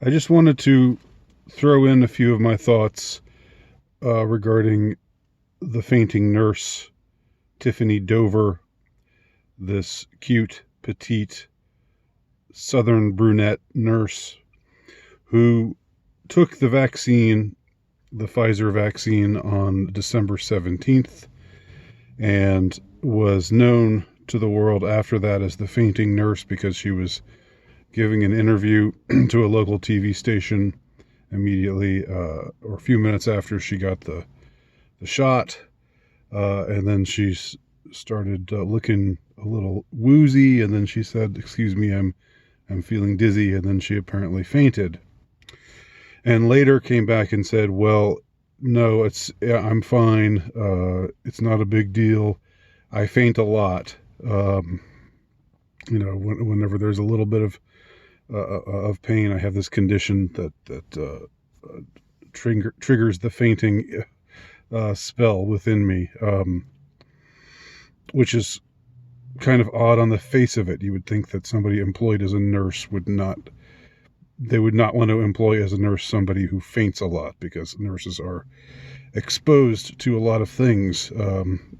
I just wanted to throw in a few of my thoughts regarding the fainting nurse, Tiffany Dover, this cute, petite, southern brunette nurse who took the vaccine, the Pfizer vaccine, on December 17th and was known to the world after that as the fainting nurse because she was giving an interview to a local TV station immediately or a few minutes after she got the shot. And then she started looking a little woozy. And then she said, "Excuse me, I'm feeling dizzy." And then she apparently fainted. And later came back and said, "Well, no, I'm fine. It's not a big deal. I faint a lot. Whenever there's a little bit of pain, I have this condition that triggers the fainting spell within me," which is kind of odd on the face of it. You would think that somebody employed as a nurse would not want to employ as a nurse somebody who faints a lot, because nurses are exposed to a lot of things.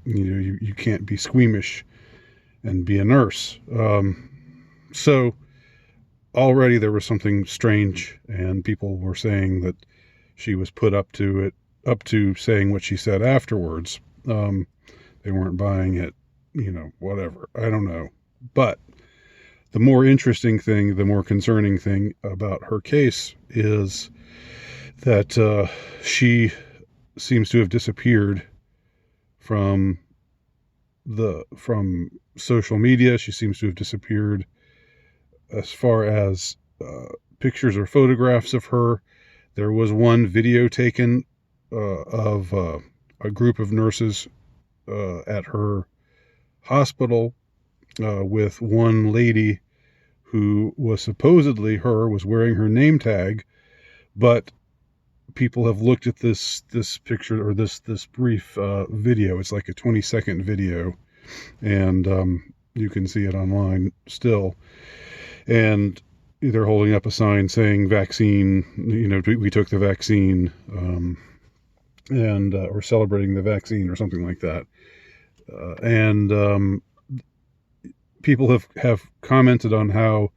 You can't be squeamish and be a nurse. So already there was something strange, and people were saying that she was put up to saying what she said afterwards. They weren't buying it, whatever. I don't know. But the more interesting thing, the more concerning thing about her case is that she seems to have disappeared from social media. She seems to have disappeared as far as pictures or photographs of her. There was one video taken of a group of nurses at her hospital with one lady who was supposedly was wearing her name tag, but people have looked at this picture, or this brief video. It's like a 20-second video, and you can see it online still. And they're holding up a sign saying "vaccine," we took the vaccine, and or celebrating the vaccine or something like that. And people have commented on how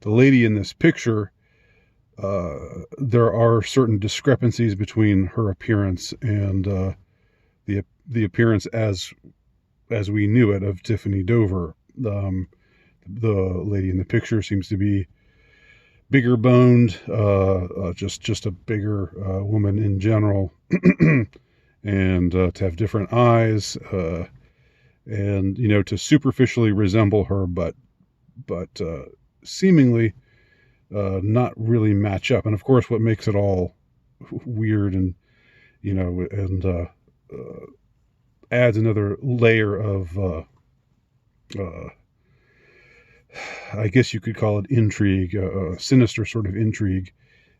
the lady in this picture, there are certain discrepancies between her appearance and the appearance as we knew it of Tiffany Dover. The lady in the picture seems to be bigger boned, just a bigger woman in general, and to have different eyes, and to superficially resemble her, but seemingly not really match up. And of course, what makes it all weird and adds another layer of I guess you could call it intrigue, a sinister sort of intrigue,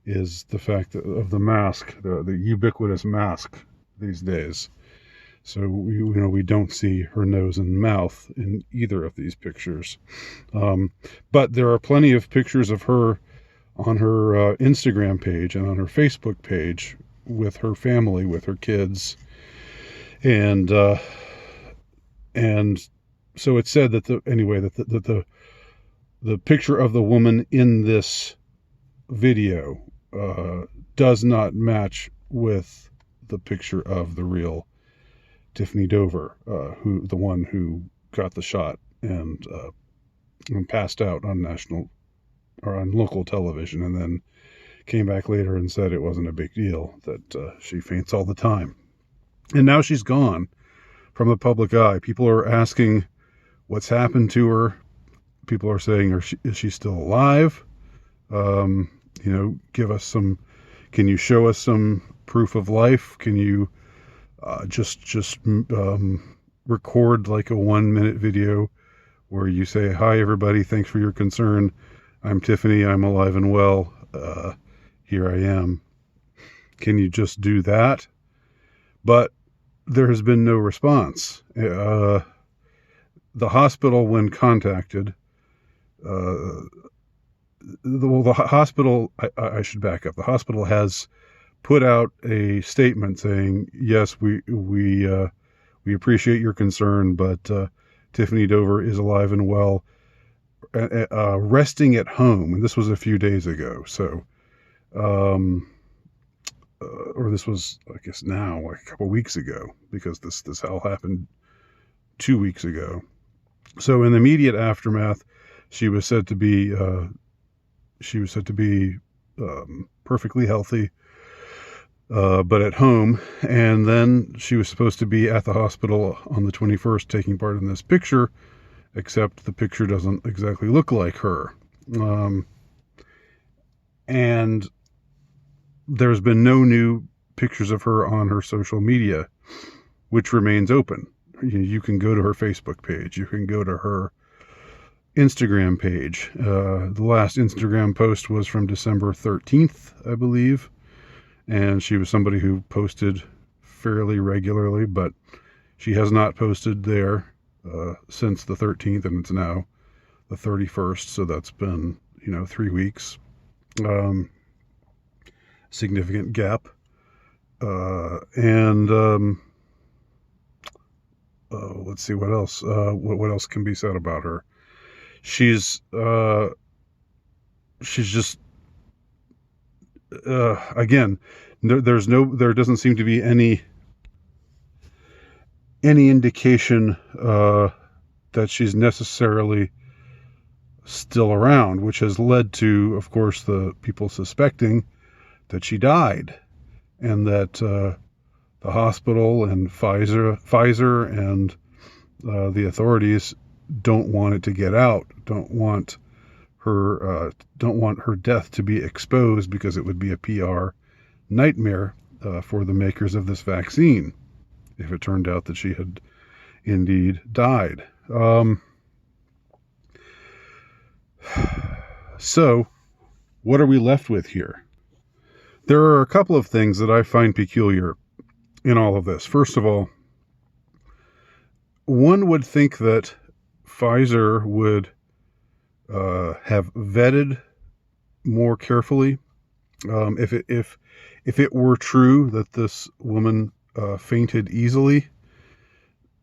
is the fact of the mask, the ubiquitous mask these days. So we don't see her nose and mouth in either of these pictures. But there are plenty of pictures of her on her Instagram page and on her Facebook page with her family, with her kids, and so it's said that the picture of the woman in this video does not match with the picture of the real Tiffany Dover, the one who got the shot and passed out on national or on local television, and then came back later and said it wasn't a big deal, that she faints all the time. And now she's gone from the public eye. People are asking what's happened to her. People are saying, is she still alive? Give us can you show us some proof of life? Can you just record like a 1-minute video where you say, "Hi everybody, thanks for your concern. I'm Tiffany, I'm alive and well. Here I am." Can you just do that? But there has been no response. The hospital, when contacted, the hospital, I should back up. The hospital has put out a statement saying, yes, we appreciate your concern, but Tiffany Dover is alive and well, resting at home. And this was a few days ago. So, or this was, I guess now, like a couple weeks ago, because this all happened 2 weeks ago. So in the immediate aftermath, she was said to be perfectly healthy, but at home. And then she was supposed to be at the hospital on the 21st taking part in this picture, except the picture doesn't exactly look like her. And there's been no new pictures of her on her social media, which remains open. You can go to her Facebook page. You can go to her Instagram page. The last Instagram post was from December 13th, I believe. And she was somebody who posted fairly regularly, but she has not posted there since the 13th, and it's now the 31st. So that's been, 3 weeks. Significant gap. Let's see what else. What else can be said about her? She's just again. There doesn't seem to be any indication that she's necessarily still around, which has led to, of course, the people suspecting that she died, and that the hospital and Pfizer and the authorities don't want it to get out, don't want her death to be exposed, because it would be a PR nightmare for the makers of this vaccine if it turned out that she had indeed died. So what are we left with here? There are a couple of things that I find peculiar in all of this. First of all, one would think that Pfizer would have vetted more carefully. If it were true that this woman fainted easily,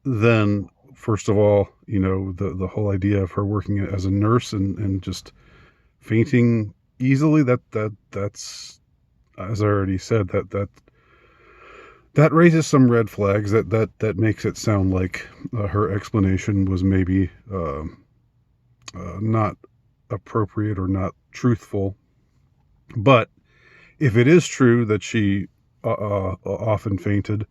then first of all, the whole idea of her working as a nurse and just fainting easily, that's, as I already said, that raises some red flags. That makes it sound like her explanation was maybe not appropriate or not truthful. But if it is true that she often fainted,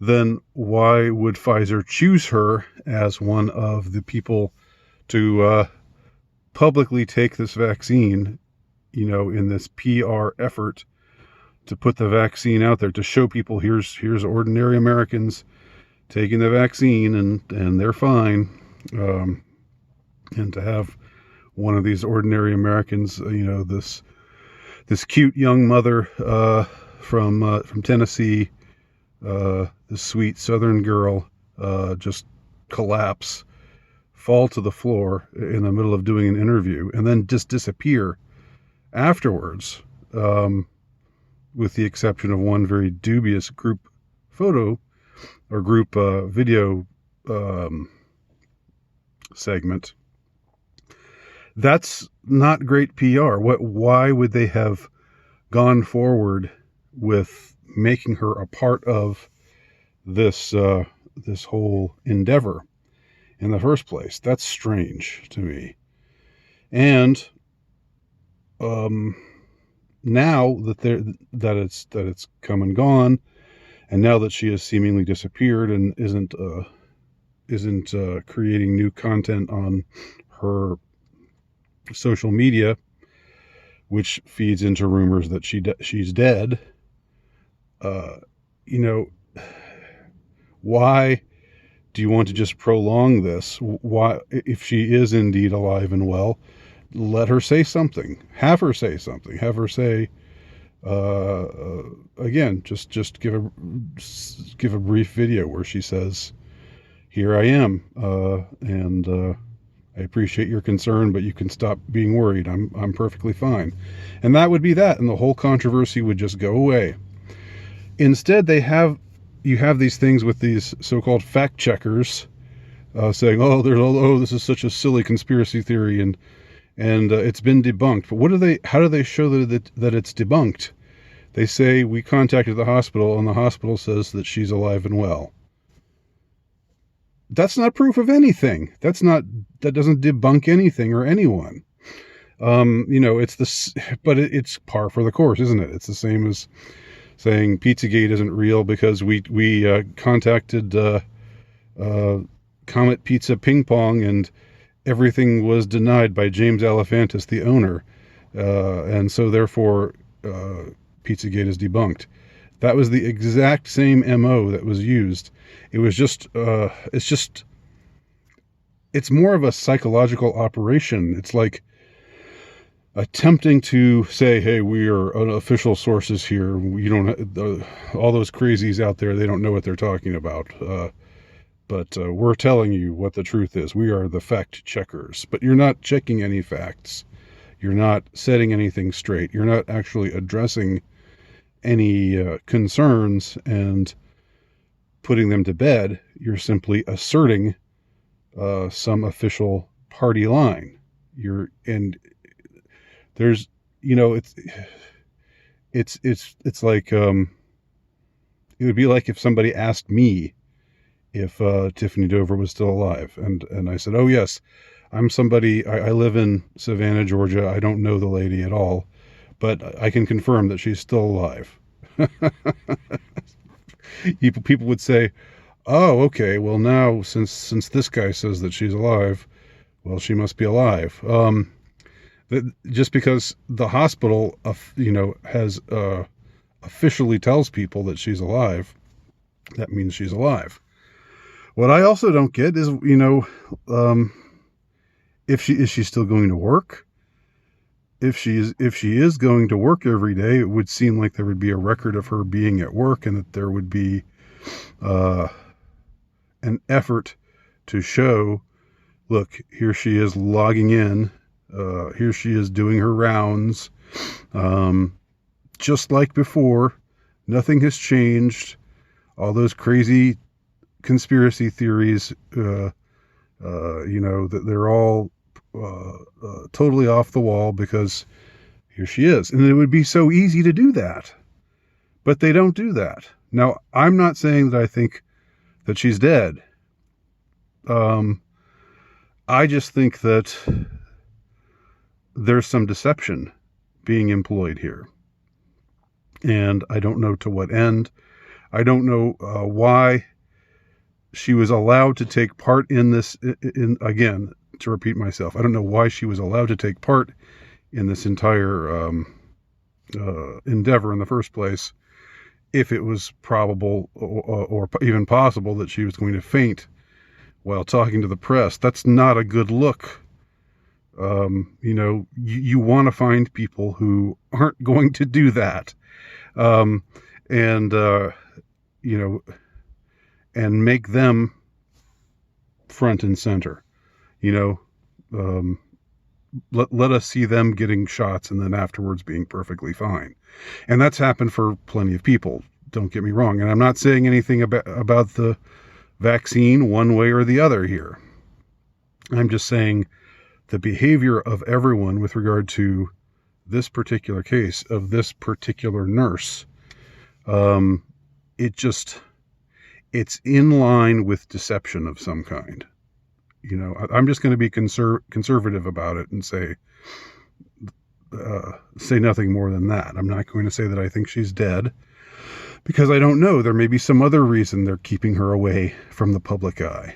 then why would Pfizer choose her as one of the people to publicly take this vaccine, in this PR effort to put the vaccine out there, to show people here's ordinary Americans taking the vaccine and they're fine, and to have one of these ordinary Americans, this cute young mother from Tennessee, this sweet Southern girl, just collapse, fall to the floor in the middle of doing an interview, and then just disappear afterwards, with the exception of one very dubious group photo or group video segment. That's not great PR. Why would they have gone forward with making her a part of this whole endeavor in the first place? That's strange to me. And now that it's come and gone, and now that she has seemingly disappeared and isn't creating new content on her social media, which feeds into rumors that she's dead, why do you want to just prolong this? Why, if she is indeed alive and well, let her say something. Have her say something. Have her say, again, just give a brief video where she says, "Here I am," and I appreciate your concern, but you can stop being worried. I'm perfectly fine. And that would be that, and the whole controversy would just go away. Instead, you have these things with these so-called fact checkers saying, "Oh, this is such a silly conspiracy theory, and it's been debunked." But how do they show that it's debunked? They say, "We contacted the hospital, and the hospital says that she's alive and well." That's not proof of anything. That doesn't debunk anything or anyone. It's par for the course, isn't it? It's the same as saying Pizzagate isn't real because we contacted Comet Pizza Ping Pong, and everything was denied by James Alefantis, the owner, and so therefore Pizzagate is debunked. That was the exact same MO that was used. It was just it's more of a psychological operation. It's like attempting to say, "Hey, we are official sources here. You don't all those crazies out there, they don't know what they're talking about. But we're telling you what the truth is. We are the fact checkers." But you're not checking any facts. You're not setting anything straight. You're not actually addressing any concerns and putting them to bed. You're simply asserting some official party line. There's, it's like, it would be like if somebody asked me if Tiffany Dover was still alive, and I said, "Oh yes, I'm somebody, I live in Savannah, Georgia. I don't know the lady at all, but I can confirm that she's still alive." People would say, "Oh, okay, well now, since this guy says that she's alive, well, she must be alive." Just because the hospital, has officially tells people that she's alive, that means she's alive. What I also don't get is, if she's still going to work. If she is going to work every day, it would seem like there would be a record of her being at work, and that there would be an effort to show, look, here she is logging in, here she is doing her rounds, just like before. Nothing has changed. All those crazy conspiracy theories, that they're all totally off the wall, because here she is. And it would be so easy to do that, but they don't do that. Now, I'm not saying that I think that she's dead. I just think that there's some deception being employed here, and I don't know to what end. I don't know why she was allowed to take part in this. Again, to repeat myself, I don't know why she was allowed to take part in this entire endeavor in the first place, if it was probable or even possible that she was going to faint while talking to the press. That's not a good look. You want to find people who aren't going to do that, and make them front and center. Let us see them getting shots and then afterwards being perfectly fine. And that's happened for plenty of people. Don't get me wrong. And I'm not saying anything about the vaccine one way or the other here. I'm just saying the behavior of everyone with regard to this particular case of this particular nurse, it's in line with deception of some kind. I'm just going to be conservative about it and say nothing more than that. I'm not going to say that I think she's dead, because I don't know. There may be some other reason they're keeping her away from the public eye.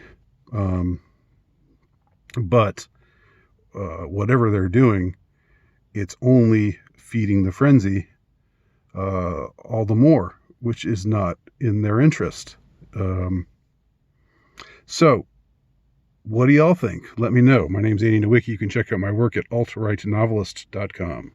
But whatever they're doing, it's only feeding the frenzy all the more, which is not in their interest. So, what do y'all think? Let me know. My name's Andy Nowicki. You can check out my work at altrightnovelist.com.